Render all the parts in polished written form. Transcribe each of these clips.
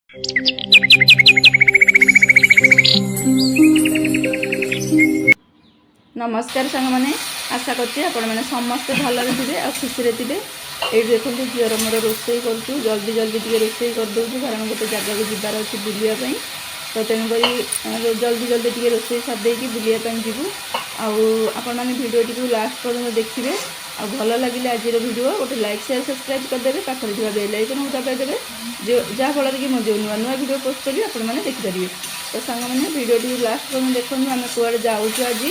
नमस्कार सांग मैंने आशा करते समस्ते भलरे थे आ खुशी थे। ये देखो झीर मोर रोसे करूँ जल्दी जल्दी टे रोसे करदे कारण गोटे जगह को जबार अच्छे बुलायापी तो तेणुक जल्दी जल्दी टे रोसे सारे बुलायापी जीवु आपण मैंने भिडियो टी लास्ट पर्यटन देखिए आ भल लगे आज भिडियो गोटे लाइक शेयर सब्सक्राइब करदे पाखे थी बेल आइकन को दबाइदेवे जहाँफल कि मुझे जो नुआ नुआ भिडियो पोस्ट करी आपने देखिपारे। तो सांग मैंने भिडियो टी लास्ट पर्यटन देखो आम कड़े जाऊँ आज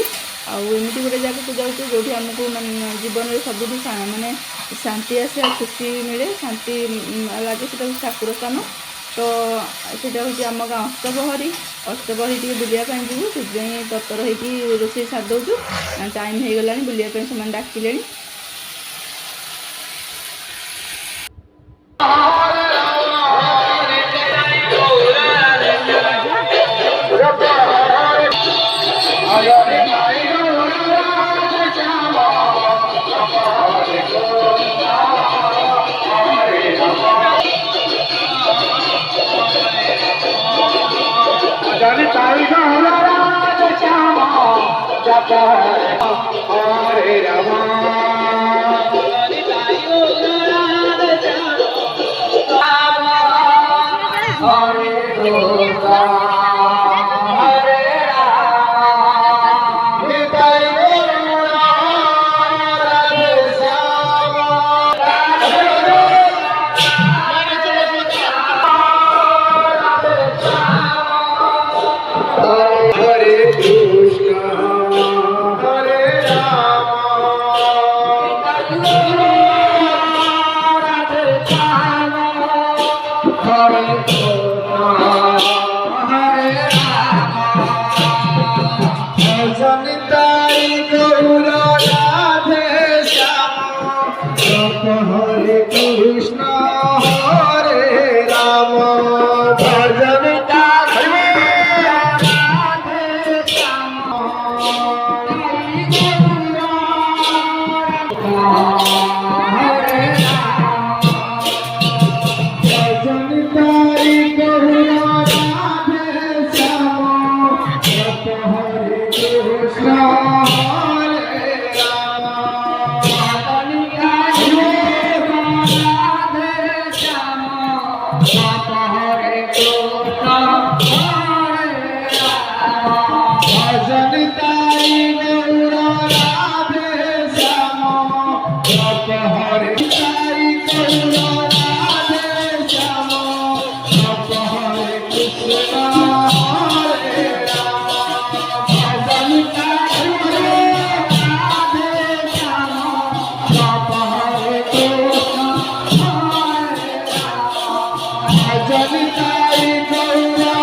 आमती गोटे जगह को जाऊँ जो आमको मानने जीवन में सब मानने शांति आसे खुशी मिले शांति लगे से ठाकुर स्थान तो सीटा हूँ आम गाँव अष्टप्रहरी टे बुलायापी जीवु से तत्पर हो रोसे सारिदे टाइम हो गला बुलायापी से डाकिले। हरे रामा हरे कृष्ण हरे राम भजन जनिताई गौरा